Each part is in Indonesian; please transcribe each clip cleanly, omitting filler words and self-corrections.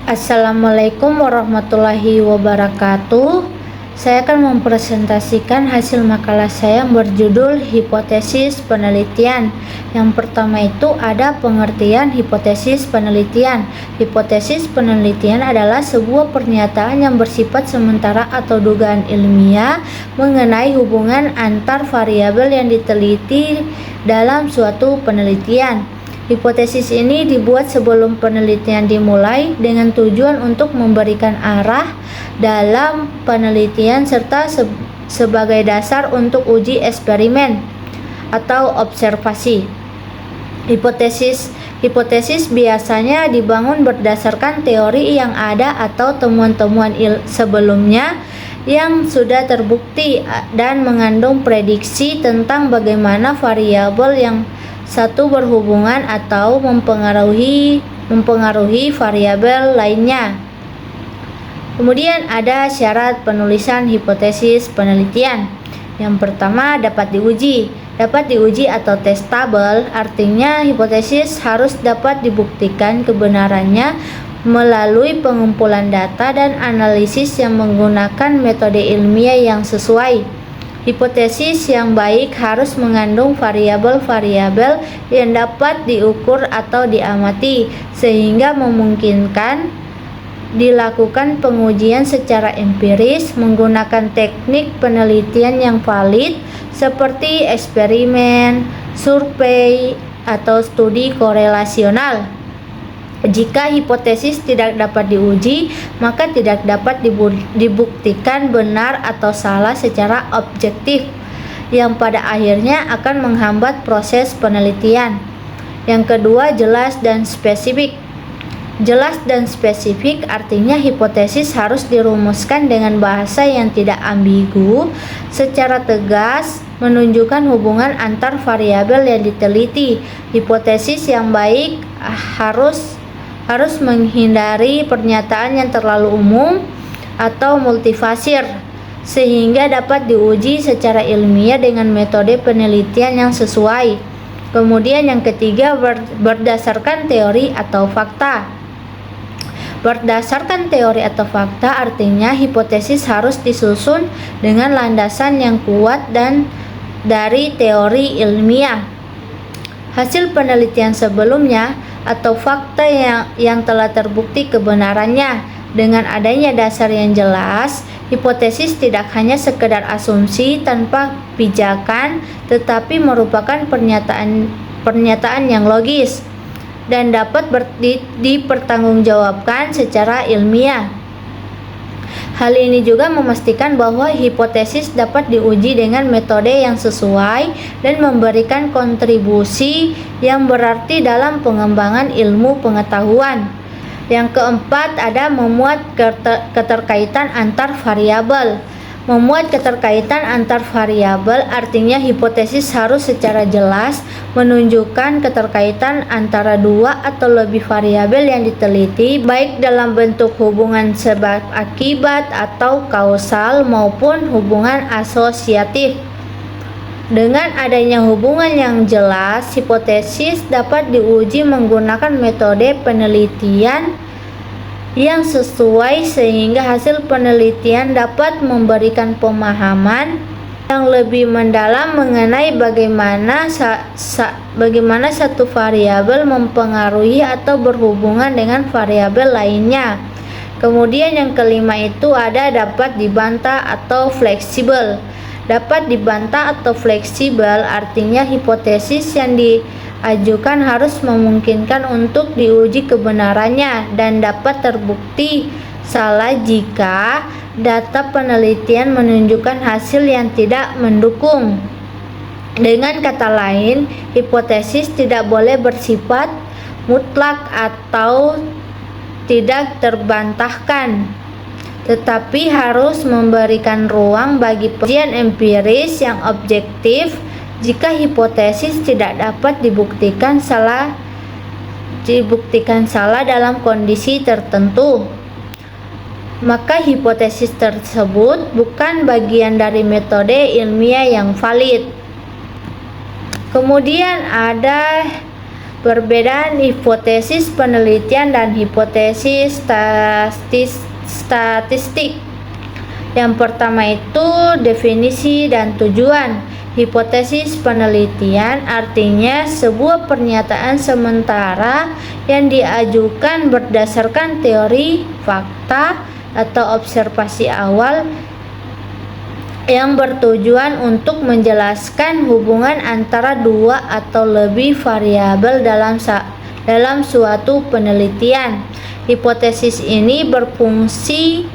Assalamualaikum warahmatullahi wabarakatuh. Saya akan mempresentasikan hasil makalah saya yang berjudul hipotesis penelitian. Yang pertama itu ada pengertian hipotesis penelitian. Hipotesis penelitian adalah sebuah pernyataan yang bersifat sementara atau dugaan ilmiah mengenai hubungan antar variabel yang diteliti dalam suatu penelitian. Hipotesis ini dibuat sebelum penelitian dimulai dengan tujuan untuk memberikan arah dalam penelitian serta sebagai dasar untuk uji eksperimen atau observasi. Hipotesis biasanya dibangun berdasarkan teori yang ada atau temuan-temuan sebelumnya yang sudah terbukti dan mengandung prediksi tentang bagaimana variabel yang satu berhubungan atau mempengaruhi variabel lainnya. Kemudian ada syarat penulisan hipotesis penelitian. Yang pertama, dapat diuji. Dapat diuji atau testable artinya hipotesis harus dapat dibuktikan kebenarannya melalui pengumpulan data dan analisis yang menggunakan metode ilmiah yang sesuai. Hipotesis yang baik harus mengandung variabel-variabel yang dapat diukur atau diamati, sehingga memungkinkan dilakukan pengujian secara empiris menggunakan teknik penelitian yang valid seperti eksperimen, survei, atau studi korelasional. Jika hipotesis tidak dapat diuji, maka tidak dapat dibuktikan benar atau salah secara objektif, yang pada akhirnya akan menghambat proses penelitian. Yang kedua, jelas dan spesifik. Jelas dan spesifik artinya hipotesis harus dirumuskan dengan bahasa yang tidak ambigu, secara tegas menunjukkan hubungan antar variabel yang diteliti. Hipotesis yang baik harus menghindari pernyataan yang terlalu umum atau multifasir, sehingga dapat diuji secara ilmiah dengan metode penelitian yang sesuai. Kemudian yang ketiga, berdasarkan teori atau fakta. Berdasarkan teori atau fakta artinya hipotesis harus disusun dengan landasan yang kuat dan dari teori ilmiah, hasil penelitian sebelumnya, atau fakta yang telah terbukti kebenarannya. Dengan adanya dasar yang jelas, hipotesis tidak hanya sekedar asumsi tanpa pijakan, tetapi merupakan pernyataan yang logis dan dapat dipertanggungjawabkan secara ilmiah. Hal ini juga memastikan bahwa hipotesis dapat diuji dengan metode yang sesuai dan memberikan kontribusi yang berarti dalam pengembangan ilmu pengetahuan. Yang keempat, ada memuat keterkaitan antar variabel. Memuat keterkaitan antar variabel artinya hipotesis harus secara jelas menunjukkan keterkaitan antara dua atau lebih variabel yang diteliti, baik dalam bentuk hubungan sebab akibat atau kausal maupun hubungan asosiatif. Dengan adanya hubungan yang jelas, hipotesis dapat diuji menggunakan metode penelitian yang sesuai sehingga hasil penelitian dapat memberikan pemahaman yang lebih mendalam mengenai bagaimana satu variabel mempengaruhi atau berhubungan dengan variabel lainnya. Kemudian yang kelima itu ada dapat dibantah atau fleksibel. Dapat dibantah atau fleksibel artinya hipotesis yang diajukan harus memungkinkan untuk diuji kebenarannya dan dapat terbukti salah jika data penelitian menunjukkan hasil yang tidak mendukung. Dengan kata lain, hipotesis tidak boleh bersifat mutlak atau tidak terbantahkan, tetapi harus memberikan ruang bagi pengujian empiris yang objektif jika hipotesis tidak dapat dibuktikan salah dalam kondisi tertentu. Maka hipotesis tersebut bukan bagian dari metode ilmiah yang valid. Kemudian ada Perbedaan hipotesis penelitian dan hipotesis statistik. Yang pertama itu definisi dan tujuan. Hipotesis penelitian artinya sebuah pernyataan sementara yang diajukan berdasarkan teori, fakta, atau observasi awal yang bertujuan untuk menjelaskan hubungan antara dua atau lebih variabel dalam suatu penelitian. Hipotesis ini berfungsi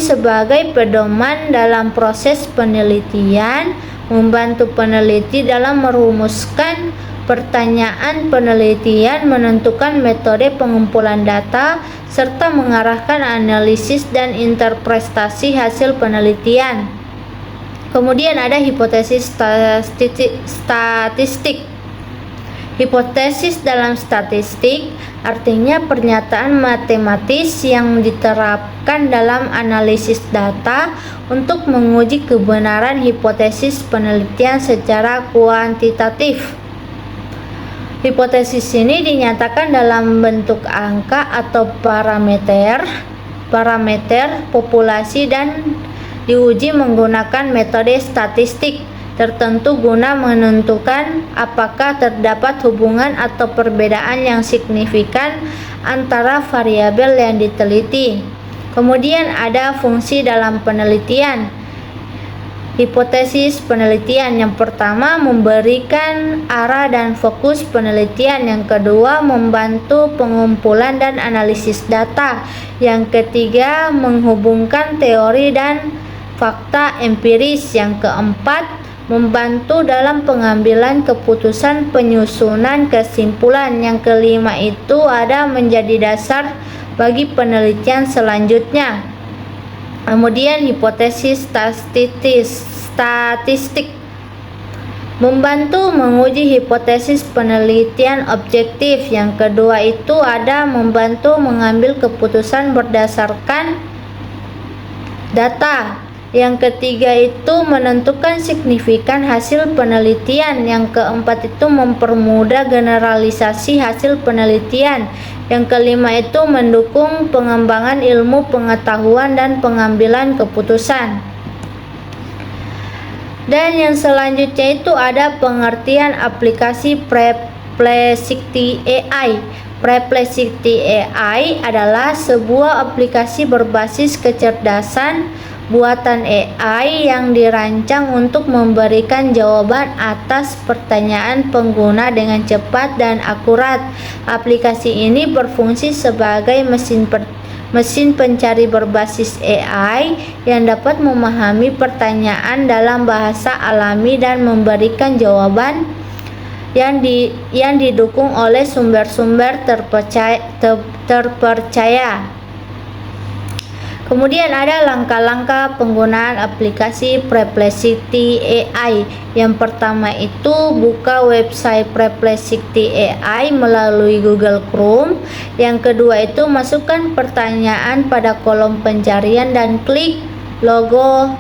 sebagai pedoman dalam proses penelitian, membantu peneliti dalam merumuskan pertanyaan penelitian, menentukan metode pengumpulan data, serta mengarahkan analisis dan interpretasi hasil penelitian. Kemudian ada hipotesis statistik. Hipotesis dalam statistik artinya pernyataan matematis yang diterapkan dalam analisis data untuk menguji kebenaran hipotesis penelitian secara kuantitatif. Hipotesis ini dinyatakan dalam bentuk angka atau parameter populasi dan diuji menggunakan metode statistik tertentu guna menentukan apakah terdapat hubungan atau perbedaan yang signifikan antara variabel yang diteliti. Kemudian ada fungsi dalam penelitian. Hipotesis penelitian yang pertama memberikan arah dan fokus penelitian, yang kedua membantu pengumpulan dan analisis data, yang ketiga menghubungkan teori dan fakta empiris, yang keempat membantu dalam pengambilan keputusan penyusunan kesimpulan, yang kelima itu ada menjadi dasar bagi penelitian selanjutnya. Kemudian hipotesis statistik membantu menguji hipotesis penelitian objektif. Yang kedua itu ada membantu mengambil keputusan berdasarkan data. Yang ketiga itu menentukan signifikan hasil penelitian. Yang keempat itu mempermudah generalisasi hasil penelitian. Yang kelima itu mendukung pengembangan ilmu pengetahuan dan pengambilan keputusan. Dan yang selanjutnya itu ada pengertian aplikasi Perplexity AI. Perplexity AI adalah sebuah aplikasi berbasis kecerdasan buatan AI yang dirancang untuk memberikan jawaban atas pertanyaan pengguna dengan cepat dan akurat. Aplikasi ini berfungsi sebagai mesin pencari berbasis AI yang dapat memahami pertanyaan dalam bahasa alami dan memberikan jawaban yang didukung oleh sumber-sumber terpercaya. Kemudian ada langkah-langkah penggunaan aplikasi Perplexity AI. Yang pertama itu buka website Perplexity AI melalui Google Chrome. Yang kedua itu masukkan pertanyaan pada kolom pencarian dan klik logo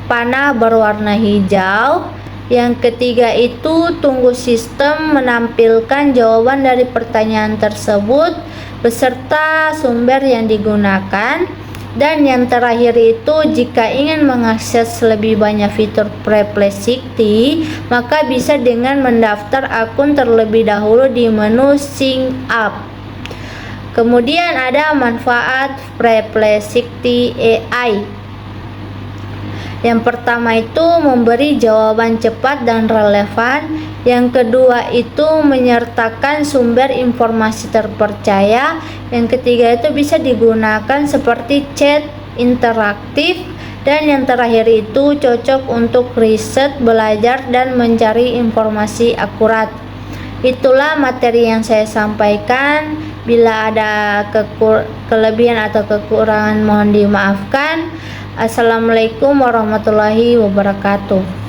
panah berwarna hijau. Yang ketiga itu tunggu sistem menampilkan jawaban dari pertanyaan tersebut beserta sumber yang digunakan. Dan yang terakhir itu jika ingin mengakses lebih banyak fitur Perplexity, maka bisa dengan mendaftar akun terlebih dahulu di menu Sign Up. Kemudian ada manfaat Perplexity AI. Yang pertama itu memberi jawaban cepat dan relevan. Yang kedua itu menyertakan sumber informasi terpercaya. Yang ketiga itu bisa digunakan seperti chat interaktif. Dan yang terakhir itu cocok untuk riset, belajar, dan mencari informasi akurat. Itulah materi yang saya sampaikan. Bila ada kelebihan atau kekurangan mohon dimaafkan. Assalamualaikum warahmatullahi wabarakatuh.